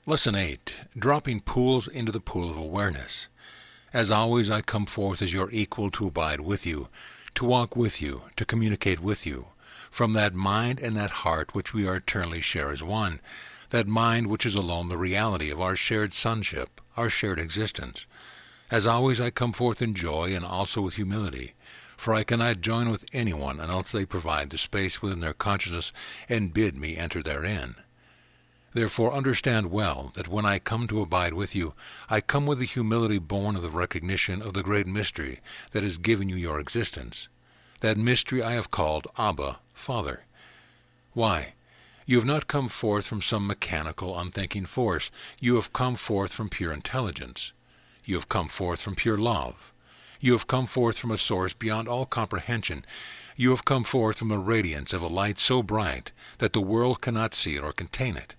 Lesson 8. Dropping pools into the pool of awareness. As always, I come forth as your equal to abide with you, to walk with you, to communicate with you, from that mind and that heart which we are eternally share as one, that mind which is alone the reality of our shared sonship, our shared existence. As always, I come forth in joy and also with humility, for I cannot join with anyone unless they provide the space within their consciousness and bid me enter therein. Therefore understand well that when I come to abide with you, I come with the humility born of the recognition of the great mystery that has given you your existence. That mystery I have called Abba, Father. Why? You have not come forth from some mechanical, unthinking force. You have come forth from pure intelligence. You have come forth from pure love. You have come forth from a source beyond all comprehension. You have come forth from the radiance of a light so bright that the world cannot see it or contain it.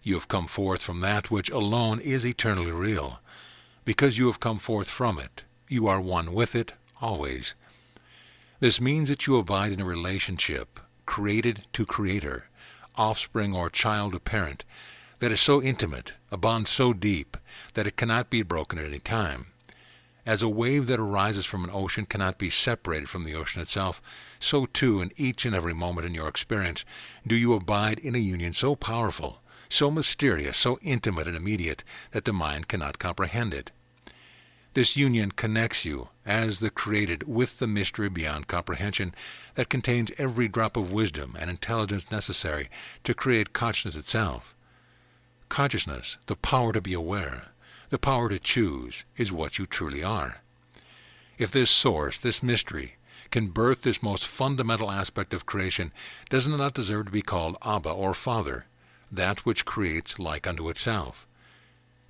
You have come forth from that which alone is eternally real. Because you have come forth from it, you are one with it, always. This means that you abide in a relationship, created to creator, offspring or child to parent, that is so intimate, a bond so deep, that it cannot be broken at any time. As a wave that arises from an ocean cannot be separated from the ocean itself, so too in each and every moment in your experience do you abide in a union so powerful, so mysterious, so intimate and immediate that the mind cannot comprehend it. This union connects you, as the created, with the mystery beyond comprehension that contains every drop of wisdom and intelligence necessary to create consciousness itself. Consciousness, the power to be aware, the power to choose, is what you truly are. If this source, this mystery, can birth this most fundamental aspect of creation, does it not deserve to be called Abba or Father, that which creates like unto itself?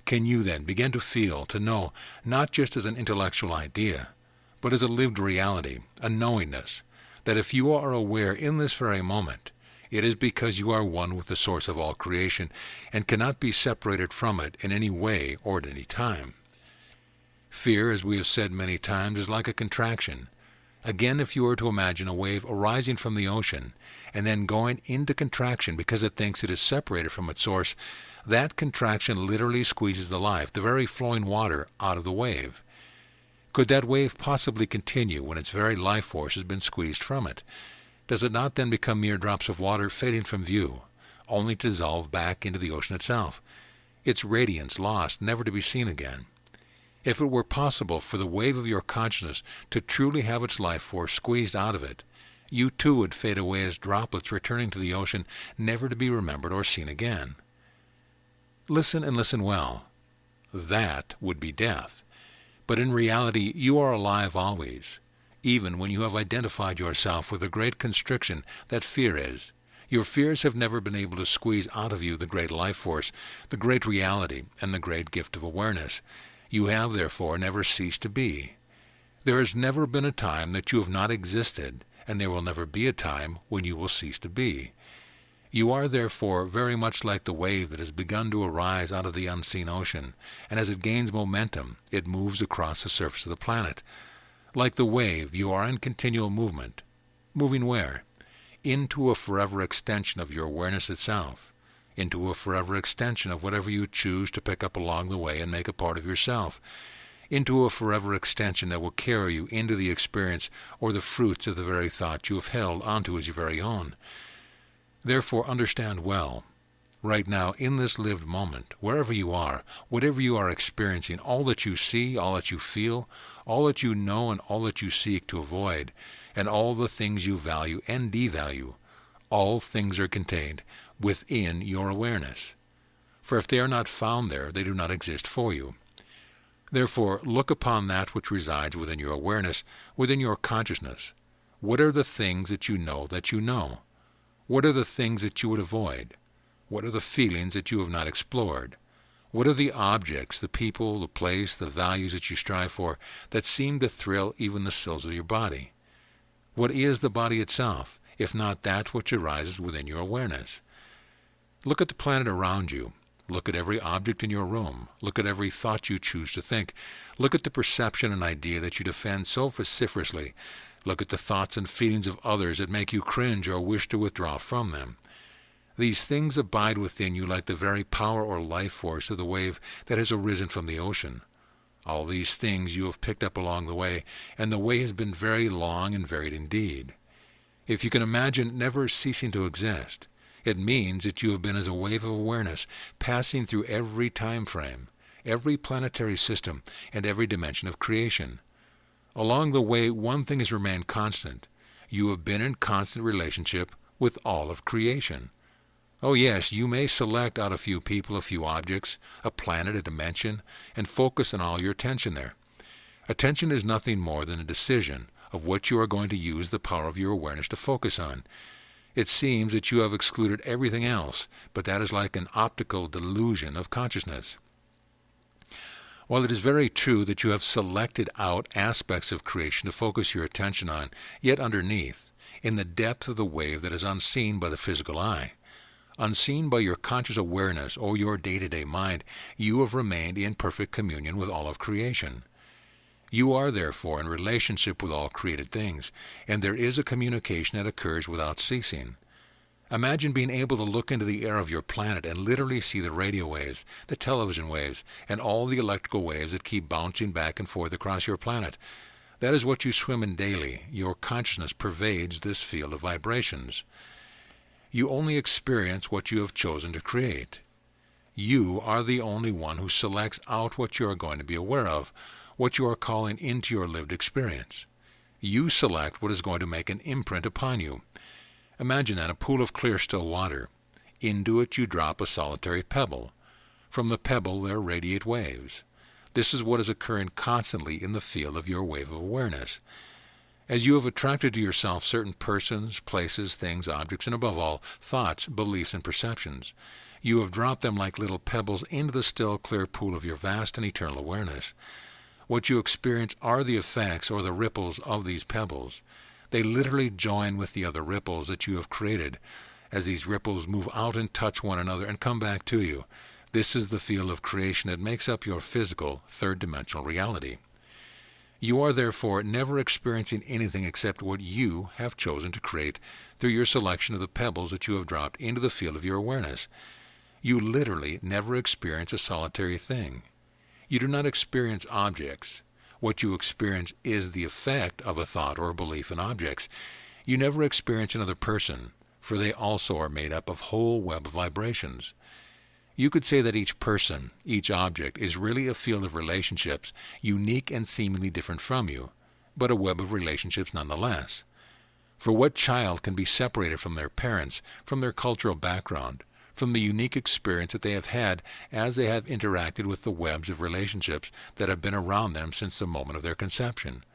Can you then begin to feel, to know, not just as an intellectual idea, but as a lived reality, a knowingness, that if you are aware in this very moment, it is because you are one with the source of all creation and cannot be separated from it in any way or at any time? Fear, as we have said many times, is like a contraction. Again, if you were to imagine a wave arising from the ocean and then going into contraction because it thinks it is separated from its source, that contraction literally squeezes the life, the very flowing water, out of the wave. Could that wave possibly continue when its very life force has been squeezed from it? Does it not then become mere drops of water fading from view, only to dissolve back into the ocean itself, its radiance lost, never to be seen again? If it were possible for the wave of your consciousness to truly have its life force squeezed out of it, you too would fade away as droplets returning to the ocean, never to be remembered or seen again. Listen and listen well. That would be death. But in reality, you are alive always, even when you have identified yourself with the great constriction that fear is. Your fears have never been able to squeeze out of you the great life force, the great reality, and the great gift of awareness. You have, therefore, never ceased to be. There has never been a time that you have not existed, and there will never be a time when you will cease to be. You are, therefore, very much like the wave that has begun to arise out of the unseen ocean, and as it gains momentum, it moves across the surface of the planet. Like the wave, you are in continual movement. Moving where? Into a forever extension of your awareness itself, into a forever extension of whatever you choose to pick up along the way and make a part of yourself, into a forever extension that will carry you into the experience or the fruits of the very thought you have held onto as your very own. Therefore understand well, right now in this lived moment, wherever you are, whatever you are experiencing, all that you see, all that you feel, all that you know and all that you seek to avoid, and all the things you value and devalue, all things are contained within your awareness. For if they are not found there, they do not exist for you. Therefore, look upon that which resides within your awareness, within your consciousness. What are the things that you know that you know? What are the things that you would avoid? What are the feelings that you have not explored? What are the objects, the people, the place, the values that you strive for that seem to thrill even the cells of your body? What is the body itself, if not that which arises within your awareness? Look at the planet around you. Look at every object in your room. Look at every thought you choose to think. Look at the perception and idea that you defend so vociferously. Look at the thoughts and feelings of others that make you cringe or wish to withdraw from them. These things abide within you like the very power or life force of the wave that has arisen from the ocean. All these things you have picked up along the way, and the way has been very long and varied indeed. If you can imagine never ceasing to exist, it means that you have been as a wave of awareness passing through every time frame, every planetary system, and every dimension of creation. Along the way, one thing has remained constant. You have been in constant relationship with all of creation. Oh yes, you may select out a few people, a few objects, a planet, a dimension, and focus on all your attention there. Attention is nothing more than a decision of what you are going to use the power of your awareness to focus on. It seems that you have excluded everything else, but that is like an optical delusion of consciousness. While it is very true that you have selected out aspects of creation to focus your attention on, yet underneath, in the depth of the wave that is unseen by the physical eye, unseen by your conscious awareness or your day-to-day mind, you have remained in perfect communion with all of creation. You are therefore in relationship with all created things, and there is a communication that occurs without ceasing. Imagine being able to look into the air of your planet and literally see the radio waves, the television waves, and all the electrical waves that keep bouncing back and forth across your planet. That is what you swim in daily. Your consciousness pervades this field of vibrations. You only experience what you have chosen to create. You are the only one who selects out what you are going to be aware of, what you are calling into your lived experience. You select what is going to make an imprint upon you. Imagine then a pool of clear, still water. Into it you drop a solitary pebble. From the pebble there radiate waves. This is what is occurring constantly in the field of your wave of awareness. As you have attracted to yourself certain persons, places, things, objects, and above all, thoughts, beliefs, and perceptions, you have dropped them like little pebbles into the still, clear pool of your vast and eternal awareness. What you experience are the effects or the ripples of these pebbles. They literally join with the other ripples that you have created. As these ripples move out and touch one another and come back to you, this is the field of creation that makes up your physical, third-dimensional reality. You are therefore never experiencing anything except what you have chosen to create through your selection of the pebbles that you have dropped into the field of your awareness. You literally never experience a solitary thing. You do not experience objects. What you experience is the effect of a thought or a belief in objects. You never experience another person, for they also are made up of a whole web of vibrations. You could say that each person, each object, is really a field of relationships, unique and seemingly different from you, but a web of relationships nonetheless. For what child can be separated from their parents, from their cultural background, from the unique experience that they have had as they have interacted with the webs of relationships that have been around them since the moment of their conception?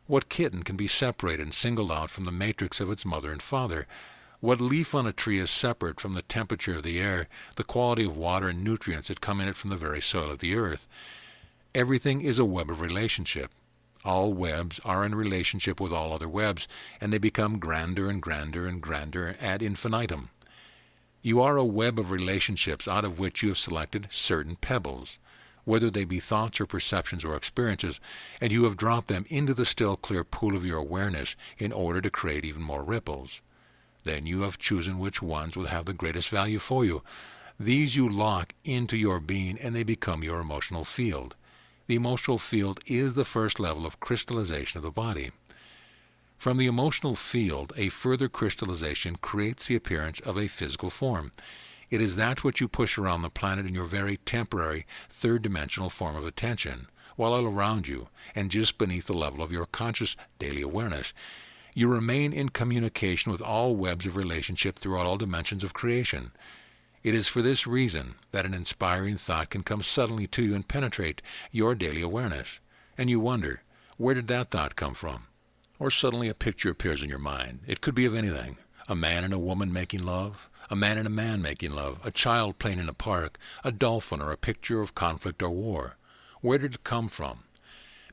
What kitten can be separated and singled out from the matrix of its mother and father? What leaf on a tree is separate from the temperature of the air, the quality of water and nutrients that come in it from the very soil of the earth? Everything is a web of relationship. All webs are in relationship with all other webs, and they become grander and grander and grander ad infinitum. You are a web of relationships out of which you have selected certain pebbles, whether they be thoughts or perceptions or experiences, and you have dropped them into the still clear pool of your awareness in order to create even more ripples. Then you have chosen which ones will have the greatest value for you. These you lock into your being, and they become your emotional field. The emotional field is the first level of crystallization of the body. From the emotional field, a further crystallization creates the appearance of a physical form. It is that which you push around the planet in your very temporary, third-dimensional form of attention, while all around you, and just beneath the level of your conscious daily awareness, you remain in communication with all webs of relationship throughout all dimensions of creation. It is for this reason that an inspiring thought can come suddenly to you and penetrate your daily awareness, and you wonder, where did that thought come from? Or suddenly a picture appears in your mind. It could be of anything. A man and a woman making love, a man and a man making love, a child playing in a park, a dolphin, or a picture of conflict or war. Where did it come from?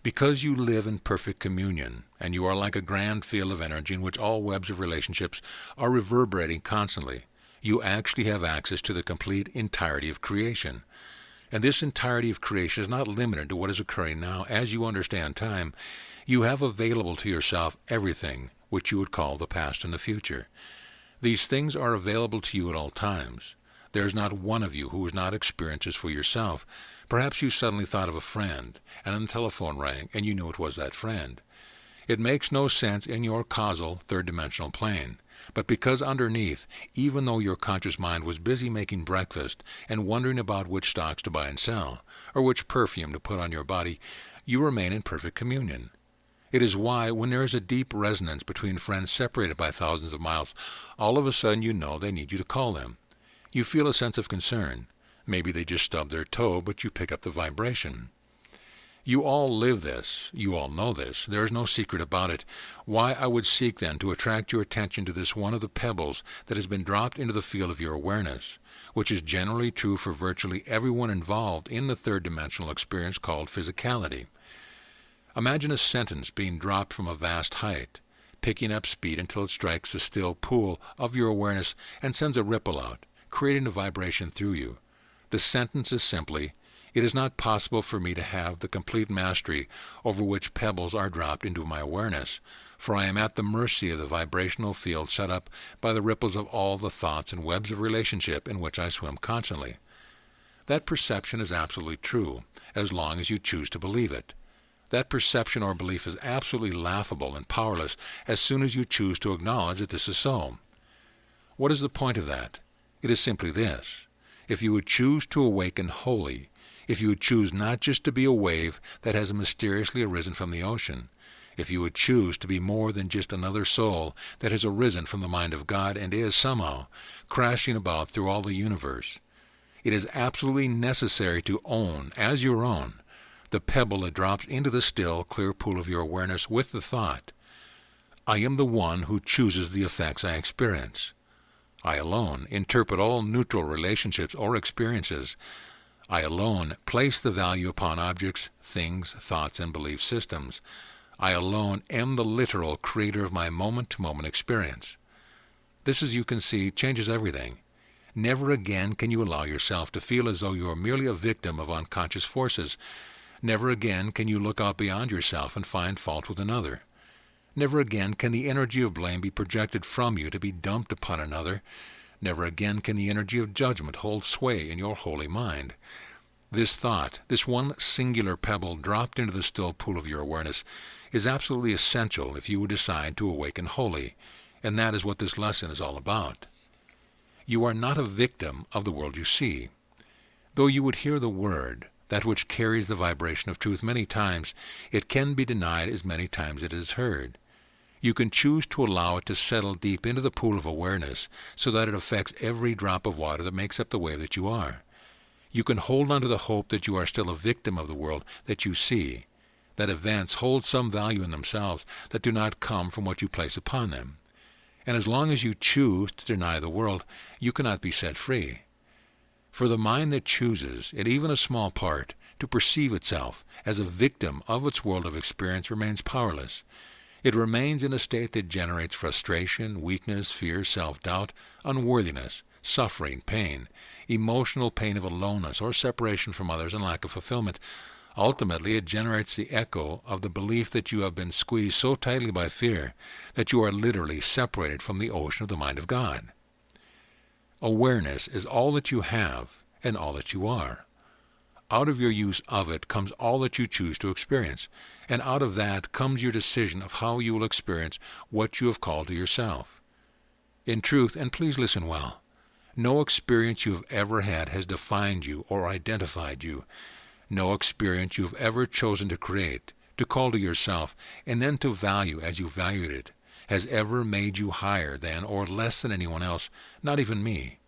Because you live in perfect communion, and you are like a grand field of energy in which all webs of relationships are reverberating constantly, you actually have access to the complete entirety of creation. And this entirety of creation is not limited to what is occurring now. As you understand time, you have available to yourself everything which you would call the past and the future. These things are available to you at all times. There is not one of you who has not experienced this for yourself. Perhaps you suddenly thought of a friend, and then the telephone rang, and you knew it was that friend. It makes no sense in your causal, third-dimensional plane. But because underneath, even though your conscious mind was busy making breakfast and wondering about which stocks to buy and sell, or which perfume to put on your body, you remain in perfect communion. It is why, when there is a deep resonance between friends separated by thousands of miles, all of a sudden you know they need you to call them. You feel a sense of concern. Maybe they just stubbed their toe, but you pick up the vibration. You all live this. You all know this. There is no secret about it. Why I would seek then to attract your attention to this one of the pebbles that has been dropped into the field of your awareness, which is generally true for virtually everyone involved in the third-dimensional experience called physicality. Imagine a sentence being dropped from a vast height, picking up speed until it strikes the still pool of your awareness and sends a ripple out, creating a vibration through you. The sentence is simply, "It is not possible for me to have the complete mastery over which pebbles are dropped into my awareness, for I am at the mercy of the vibrational field set up by the ripples of all the thoughts and webs of relationship in which I swim constantly." That perception is absolutely true, as long as you choose to believe it. That perception or belief is absolutely laughable and powerless as soon as you choose to acknowledge that this is so. What is the point of that? It is simply this. If you would choose to awaken wholly, if you would choose not just to be a wave that has mysteriously arisen from the ocean, if you would choose to be more than just another soul that has arisen from the mind of God and is somehow crashing about through all the universe, it is absolutely necessary to own, as your own, the pebble that drops into the still, clear pool of your awareness with the thought, "I am the one who chooses the effects I experience. I alone interpret all neutral relationships or experiences. I alone place the value upon objects, things, thoughts, and belief systems. I alone am the literal creator of my moment-to-moment experience." This, as you can see, changes everything. Never again can you allow yourself to feel as though you are merely a victim of unconscious forces. Never again can you look out beyond yourself and find fault with another. Never again can the energy of blame be projected from you to be dumped upon another. Never again can the energy of judgment hold sway in your holy mind. This thought, this one singular pebble dropped into the still pool of your awareness, is absolutely essential if you would decide to awaken wholly, and that is what this lesson is all about. You are not a victim of the world you see. Though you would hear the word, that which carries the vibration of truth many times, it can be denied as many times as it is heard. You can choose to allow it to settle deep into the pool of awareness so that it affects every drop of water that makes up the wave that you are. You can hold on to the hope that you are still a victim of the world that you see, that events hold some value in themselves that do not come from what you place upon them. And as long as you choose to deny the world, you cannot be set free. For the mind that chooses, in even a small part, to perceive itself as a victim of its world of experience remains powerless. It remains in a state that generates frustration, weakness, fear, self-doubt, unworthiness, suffering, pain, emotional pain of aloneness or separation from others and lack of fulfillment. Ultimately, it generates the echo of the belief that you have been squeezed so tightly by fear that you are literally separated from the ocean of the mind of God. Awareness is all that you have and all that you are. Out of your use of it comes all that you choose to experience, and out of that comes your decision of how you will experience what you have called to yourself. In truth, and please listen well, no experience you have ever had has defined you or identified you. No experience you have ever chosen to create, to call to yourself, and then to value as you valued it, has ever made you higher than or less than anyone else, not even me.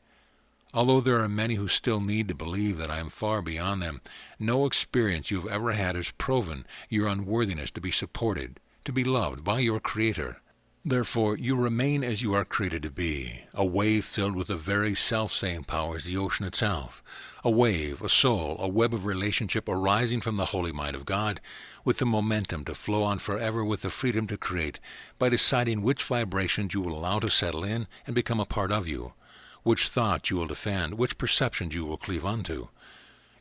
Although there are many who still need to believe that I am far beyond them, no experience you have ever had has proven your unworthiness to be supported, to be loved by your Creator. Therefore, you remain as you are created to be, a wave filled with the very self-same power as the ocean itself, a wave, a soul, a web of relationship arising from the holy mind of God, with the momentum to flow on forever with the freedom to create by deciding which vibrations you will allow to settle in and become a part of you, which thoughts you will defend, which perceptions you will cleave unto.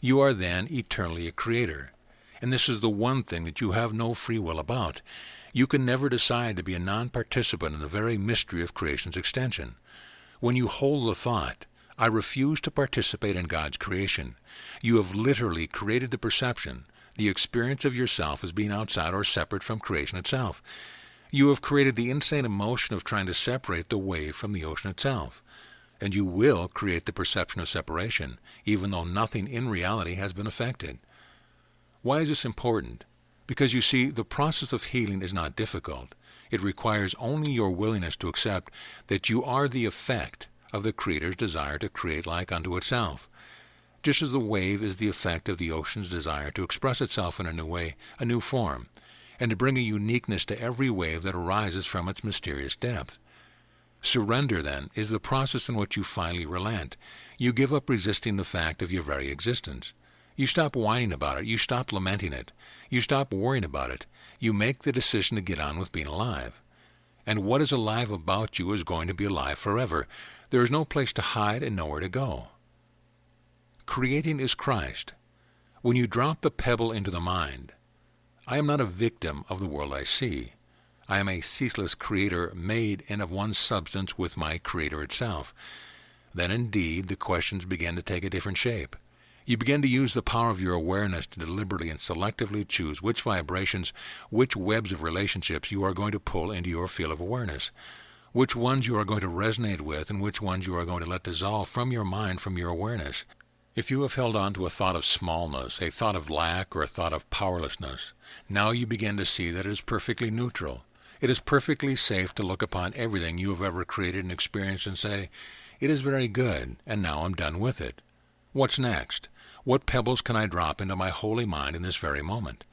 You are then eternally a creator, and this is the one thing that you have no free will about. You can never decide to be a non-participant in the very mystery of creation's extension. When you hold the thought, I refuse to participate in God's creation, you have literally created the perception, the experience of yourself as being outside or separate from creation itself. You have created the insane emotion of trying to separate the wave from the ocean itself. And you will create the perception of separation, even though nothing in reality has been affected. Why is this important? Because you see, the process of healing is not difficult. It requires only your willingness to accept that you are the effect of the Creator's desire to create like unto itself, just as the wave is the effect of the ocean's desire to express itself in a new way, a new form, and to bring a uniqueness to every wave that arises from its mysterious depth. Surrender, then, is the process in which you finally relent. You give up resisting the fact of your very existence. You stop whining about it. You stop lamenting it. You stop worrying about it. You make the decision to get on with being alive. And what is alive about you is going to be alive forever. There is no place to hide and nowhere to go. Creating is Christ. When you drop the pebble into the mind, I am not a victim of the world I see. I am a ceaseless creator made and of one substance with my Creator itself. Then indeed the questions begin to take a different shape. You begin to use the power of your awareness to deliberately and selectively choose which vibrations, which webs of relationships you are going to pull into your field of awareness, which ones you are going to resonate with, and which ones you are going to let dissolve from your mind, from your awareness. If you have held on to a thought of smallness, a thought of lack, or a thought of powerlessness, now you begin to see that it is perfectly neutral. It is perfectly safe to look upon everything you have ever created and experienced and say, it is very good, and now I'm done with it. What's next? What pebbles can I drop into my holy mind in this very moment?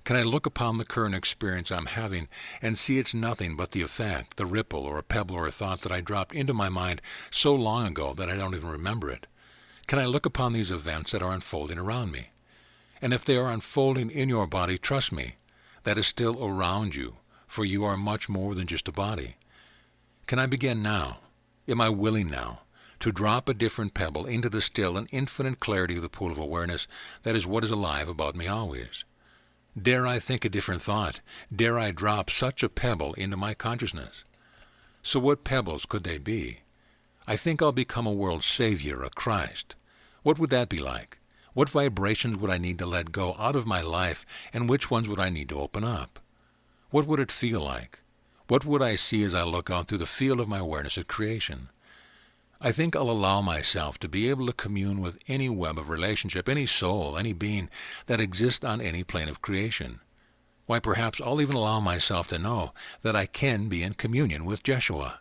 Can I look upon the current experience I'm having and see it's nothing but the effect, the ripple, or a pebble or a thought that I dropped into my mind so long ago that I don't even remember it? Can I look upon these events that are unfolding around me? And if they are unfolding in your body, trust me, that is still around you, for you are much more than just a body. Can I begin now? Am I willing now to drop a different pebble into the still and infinite clarity of the pool of awareness that is what is alive about me always? Dare I think a different thought? Dare I drop such a pebble into my consciousness? So what pebbles could they be? I think I'll become a world savior, a Christ. What would that be like? What vibrations would I need to let go out of my life, and which ones would I need to open up? What would it feel like? What would I see as I look out through the field of my awareness at creation? I think I'll allow myself to be able to commune with any web of relationship, any soul, any being that exists on any plane of creation. Why, perhaps I'll even allow myself to know that I can be in communion with Jeshua.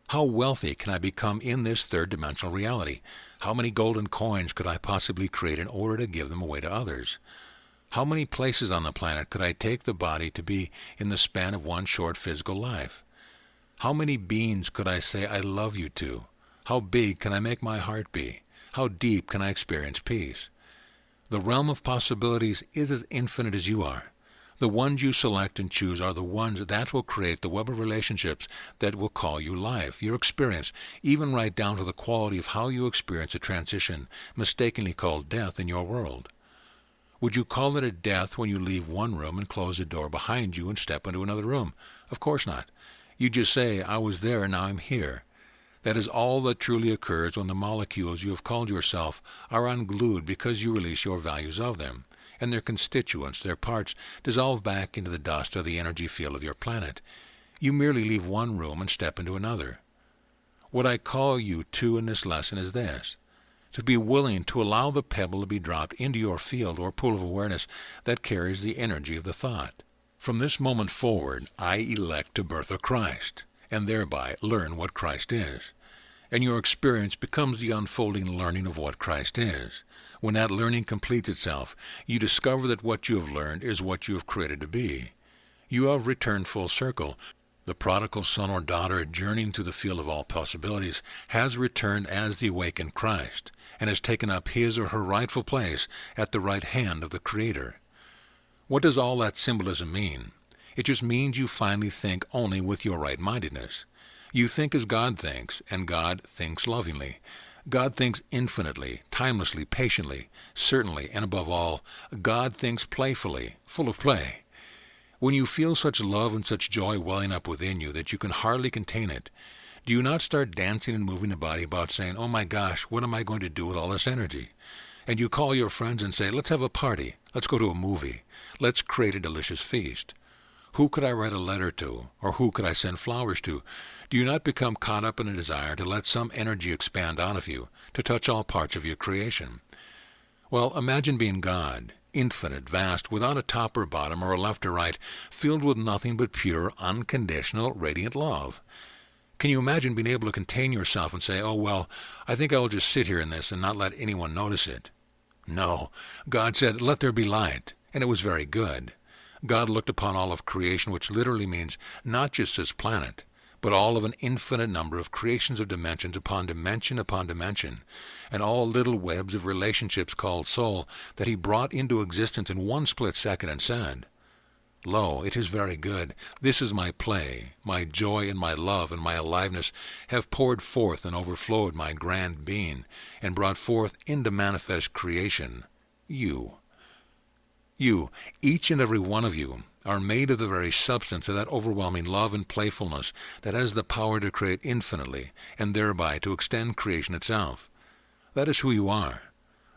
How wealthy can I become in this third-dimensional reality? How many golden coins could I possibly create in order to give them away to others? How many places on the planet could I take the body to be in the span of one short physical life? How many beings could I say I love you to? How big can I make my heart be? How deep can I experience peace? The realm of possibilities is as infinite as you are. The ones you select and choose are the ones that will create the web of relationships that will call you life, your experience, even right down to the quality of how you experience a transition mistakenly called death in your world. Would you call it a death when you leave one room and close the door behind you and step into another room? Of course not. You just say, I was there and now I'm here. That is all that truly occurs when the molecules you have called yourself are unglued because you release your values of them, and their constituents, their parts, dissolve back into the dust of the energy field of your planet. You merely leave one room and step into another. What I call you to in this lesson is this: to be willing to allow the pebble to be dropped into your field or pool of awareness that carries the energy of the thought. From this moment forward, I elect to birth a Christ, and thereby learn what Christ is. And your experience becomes the unfolding learning of what Christ is. When that learning completes itself, you discover that what you have learned is what you have created to be. You have returned full circle. The prodigal son or daughter journeying through the field of all possibilities has returned as the awakened Christ, and has taken up his or her rightful place at the right hand of the Creator. What does all that symbolism mean? It just means you finally think only with your right-mindedness. You think as God thinks, and God thinks lovingly. God thinks infinitely, timelessly, patiently, certainly, and above all, God thinks playfully, full of play. When you feel such love and such joy welling up within you that you can hardly contain it, Do you not start dancing and moving the body about saying, oh my gosh, what am I going to do with all this energy? And you call your friends and say, let's have a party. Let's go to a movie. Let's create a delicious feast. Who could I write a letter to? Or who could I send flowers to? Do you not become caught up in a desire to let some energy expand out of you, to touch all parts of your creation? Well, imagine being God, infinite, vast, without a top or bottom or a left or right, filled with nothing but pure, unconditional, radiant love. Can you imagine being able to contain yourself and say, oh, well, I think I will just sit here in this and not let anyone notice it? No. God said, let there be light, and it was very good. God looked upon all of creation, which literally means not just this planet, but all of an infinite number of creations of dimensions upon dimension, and all little webs of relationships called soul that he brought into existence in one split second and said, lo, it is very good. This is my play. My joy and my love and my aliveness have poured forth and overflowed my grand being, and brought forth into manifest creation you. You, each and every one of you, are made of the very substance of that overwhelming love and playfulness that has the power to create infinitely, and thereby to extend creation itself. That is who you are.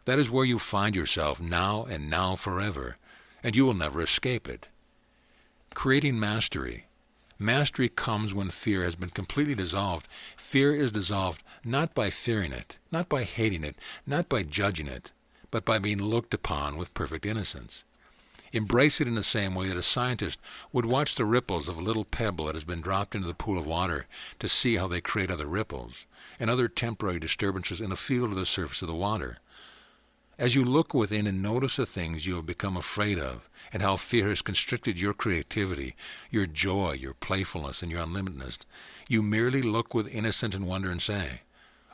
That is where you find yourself now and now forever, and you will never escape it. Creating mastery. Mastery comes when fear has been completely dissolved. Fear is dissolved not by fearing it, not by hating it, not by judging it, but by being looked upon with perfect innocence. Embrace it in the same way that a scientist would watch the ripples of a little pebble that has been dropped into the pool of water to see how they create other ripples and other temporary disturbances in a field of the surface of the water. As you look within and notice the things you have become afraid of, and how fear has constricted your creativity, your joy, your playfulness, and your unlimitedness, you merely look with innocence and wonder and say,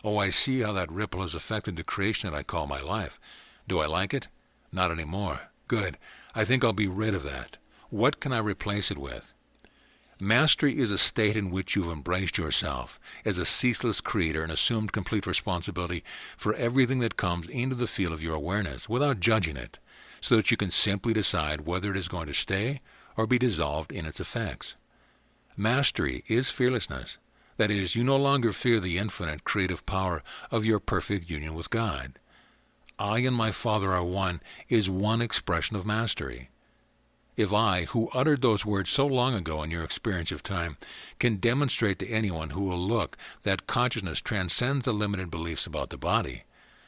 oh, I see how that ripple has affected the creation that I call my life. Do I like it? Not anymore. Good. I think I'll be rid of that. What can I replace it with? Mastery is a state in which you've embraced yourself as a ceaseless creator and assumed complete responsibility for everything that comes into the field of your awareness without judging it, so that you can simply decide whether it is going to stay or be dissolved in its effects. Mastery is fearlessness. That is, you no longer fear the infinite creative power of your perfect union with God. I and my Father are one is one expression of mastery. If I, who uttered those words so long ago in your experience of time, can demonstrate to anyone who will look that consciousness transcends the limited beliefs about the body,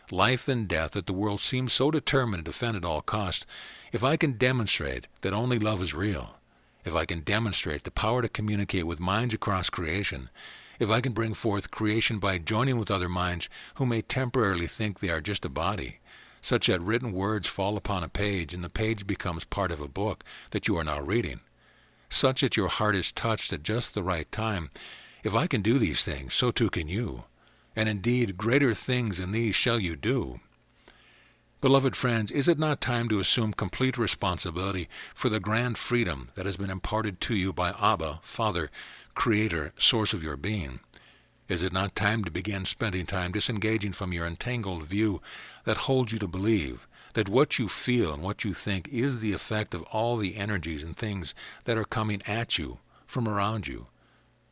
life and death that the world seems so determined to defend at all costs, if I can demonstrate that only love is real, if I can demonstrate the power to communicate with minds across creation, if I can bring forth creation by joining with other minds who may temporarily think they are just a body, such that written words fall upon a page and the page becomes part of a book that you are now reading, such that your heart is touched at just the right time, if I can do these things, so too can you. And indeed, greater things than these shall you do. Beloved friends, is it not time to assume complete responsibility for the grand freedom that has been imparted to you by Abba, Father, Creator, source of your being? Is it not time to begin spending time disengaging from your entangled view that holds you to believe that what you feel and what you think is the effect of all the energies and things that are coming at you from around you?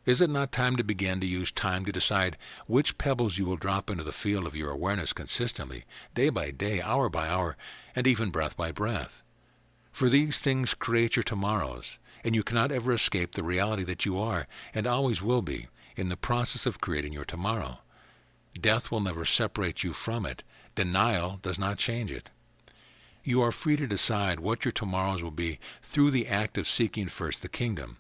Is it not time to begin to use time to decide which pebbles you will drop into the field of your awareness consistently, day by day, hour by hour, and even breath by breath? For these things create your tomorrows, and you cannot ever escape the reality that you are, and always will be, in the process of creating your tomorrow. Death will never separate you from it. Denial does not change it. You are free to decide what your tomorrows will be through the act of seeking first the kingdom.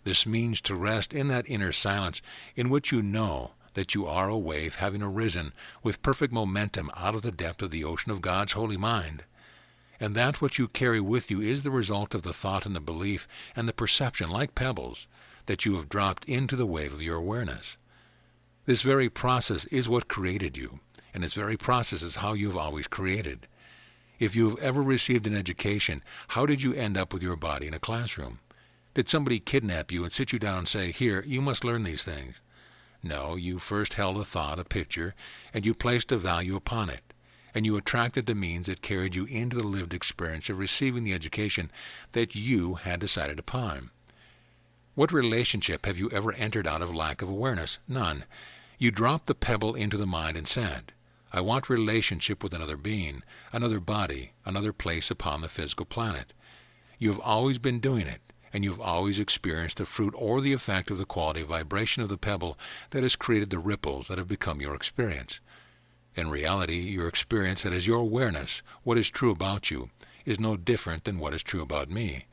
This means to rest in that inner silence in which you know that you are a wave having arisen with perfect momentum out of the depth of the ocean of God's holy mind, and that what you carry with you is the result of the thought and the belief and the perception, like pebbles, that you have dropped into the wave of your awareness. This very process is what created you, and this very process is how you have always created. If you have ever received an education, how did you end up with your body in a classroom? Did somebody kidnap you and sit you down and say, here, you must learn these things? No, you first held a thought, a picture, and you placed a value upon it, and you attracted the means that carried you into the lived experience of receiving the education that you had decided upon. What relationship have you ever entered out of lack of awareness? None. You dropped the pebble into the mind and said, I want relationship with another being, another body, another place upon the physical planet. You have always been doing it, and you have always experienced the fruit or the effect of the quality of vibration of the pebble that has created the ripples that have become your experience. In reality, your experience, that is your awareness, what is true about you, is no different than what is true about me.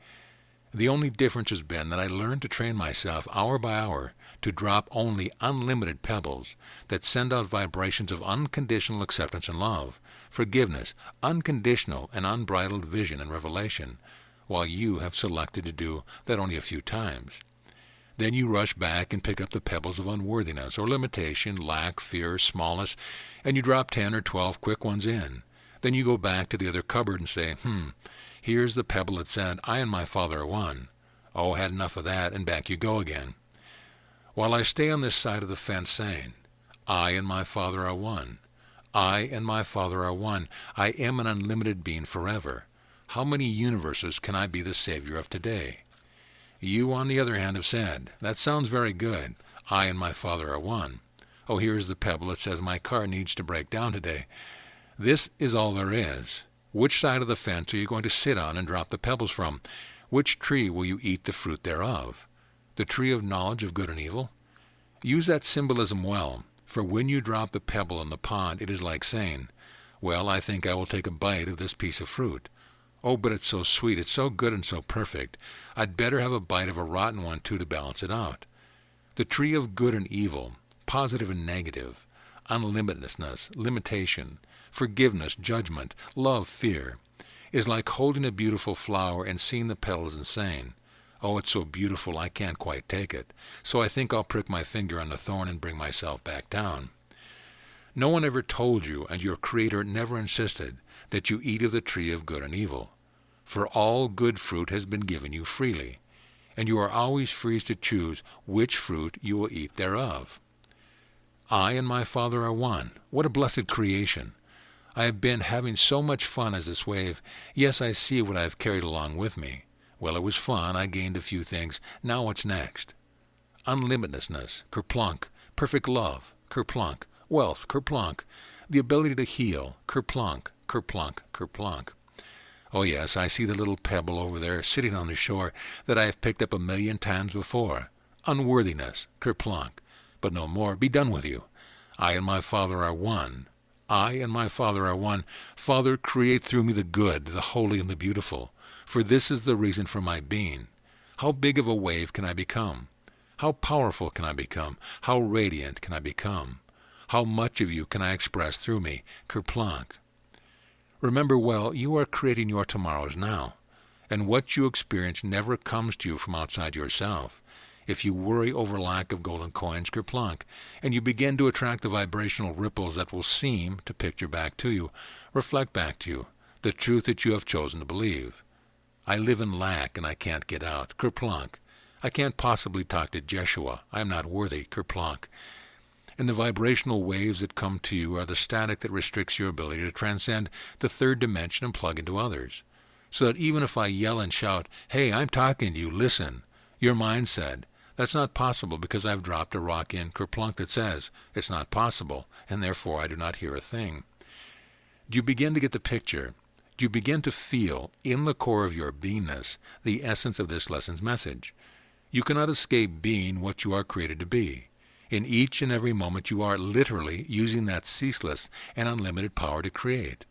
The only difference has been that I learned to train myself hour by hour to drop only unlimited pebbles that send out vibrations of unconditional acceptance and love, forgiveness, unconditional and unbridled vision and revelation, while you have selected to do that only a few times. Then you rush back and pick up the pebbles of unworthiness or limitation, lack, fear, smallness, and you drop 10 or 12 quick ones in. Then you go back to the other cupboard and say, here's the pebble that said, I and my Father are one. Oh, had enough of that, and back you go again. While I stay on this side of the fence saying, I and my Father are one. I and my Father are one. I am an unlimited being forever. How many universes can I be the Savior of today? You, on the other hand, have said, that sounds very good. I and my Father are one. Oh, here's the pebble that says my car needs to break down today. This is all there is. Which side of the fence are you going to sit on and drop the pebbles from? Which tree will you eat the fruit thereof? The tree of knowledge of good and evil? Use that symbolism well, for when you drop the pebble in the pond, it is like saying, well, I think I will take a bite of this piece of fruit. Oh, but it's so sweet, it's so good and so perfect. I'd better have a bite of a rotten one, too, to balance it out. The tree of good and evil, positive and negative, unlimitedness, limitation, forgiveness, judgment, love, fear, is like holding a beautiful flower and seeing the petals and saying, oh, it's so beautiful I can't quite take it, so I think I'll prick my finger on the thorn and bring myself back down. No one ever told you, and your Creator never insisted, that you eat of the tree of good and evil. For all good fruit has been given you freely, and you are always free to choose which fruit you will eat thereof. I and my Father are one. What a blessed creation! I have been having so much fun as this wave. Yes, I see what I have carried along with me. Well, it was fun. I gained a few things. Now what's next? Unlimitedness, kerplunk. Perfect love, kerplunk. Wealth, kerplunk. The ability to heal, kerplunk, kerplunk, kerplunk. Oh yes, I see the little pebble over there sitting on the shore that I have picked up 1,000,000 times before. Unworthiness, kerplunk. But no more. Be done with you. I and my Father are one. I and my Father are one. Father, create through me the good, the holy, and the beautiful. For this is the reason for my being. How big of a wave can I become? How powerful can I become? How radiant can I become? How much of you can I express through me? Kerplunk. Remember well, you are creating your tomorrows now, and what you experience never comes to you from outside yourself. If you worry over lack of golden coins, kerplunk, and you begin to attract the vibrational ripples that will seem to picture back to you, reflect back to you, the truth that you have chosen to believe. I live in lack and I can't get out, kerplunk. I can't possibly talk to Jeshua. I am not worthy, kerplunk. And the vibrational waves that come to you are the static that restricts your ability to transcend the third dimension and plug into others. So that even if I yell and shout, hey, I'm talking to you, listen, your mind said, that's not possible because I've dropped a rock in kerplunk that says, it's not possible, and therefore I do not hear a thing. Do you begin to get the picture? Do you begin to feel, in the core of your beingness, the essence of this lesson's message? You cannot escape being what you are created to be. In each and every moment you are literally using that ceaseless and unlimited power to create,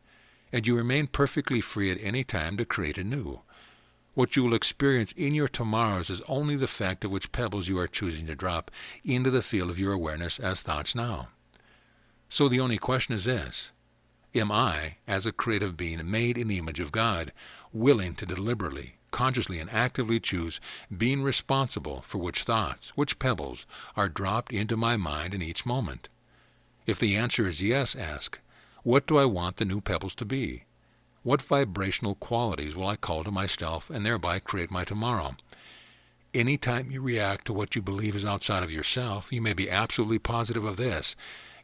and you remain perfectly free at any time to create anew. What you will experience in your tomorrows is only the fact of which pebbles you are choosing to drop into the field of your awareness as thoughts now. So the only question is this: am I, as a creative being made in the image of God, willing to deliberately, consciously and actively choose being responsible for which thoughts, which pebbles, are dropped into my mind in each moment? If the answer is yes, ask, what do I want the new pebbles to be? What vibrational qualities will I call to myself and thereby create my tomorrow? Any time you react to what you believe is outside of yourself, you may be absolutely positive of this: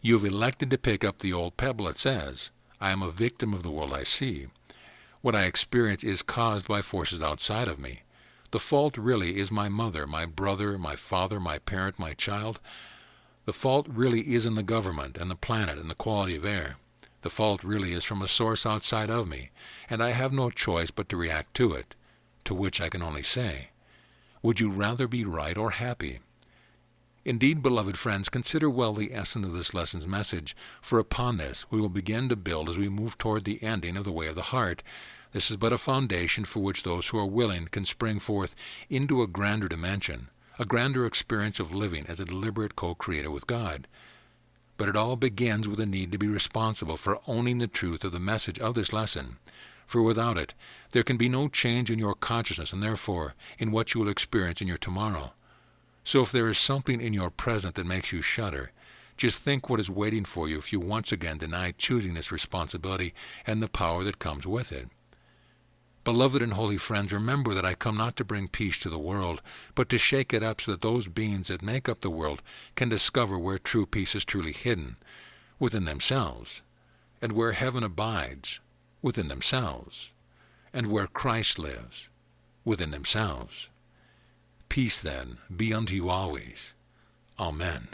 you have elected to pick up the old pebble that says, I am a victim of the world I see. What I experience is caused by forces outside of me. The fault really is my mother, my brother, my father, my parent, my child. The fault really is in the government and the planet and the quality of air. The fault really is from a source outside of me, and I have no choice but to react to it, to which I can only say, would you rather be right or happy? Indeed, beloved friends, consider well the essence of this lesson's message, for upon this we will begin to build as we move toward the ending of the way of the heart. This is but a foundation for which those who are willing can spring forth into a grander dimension, a grander experience of living as a deliberate co-creator with God. But it all begins with a need to be responsible for owning the truth of the message of this lesson, for without it, there can be no change in your consciousness and therefore in what you will experience in your tomorrow. So if there is something in your present that makes you shudder, just think what is waiting for you if you once again deny choosing this responsibility and the power that comes with it. Beloved and holy friends, remember that I come not to bring peace to the world, but to shake it up so that those beings that make up the world can discover where true peace is truly hidden, within themselves, and where heaven abides, within themselves, and where Christ lives, within themselves. Peace, then, be unto you always. Amen.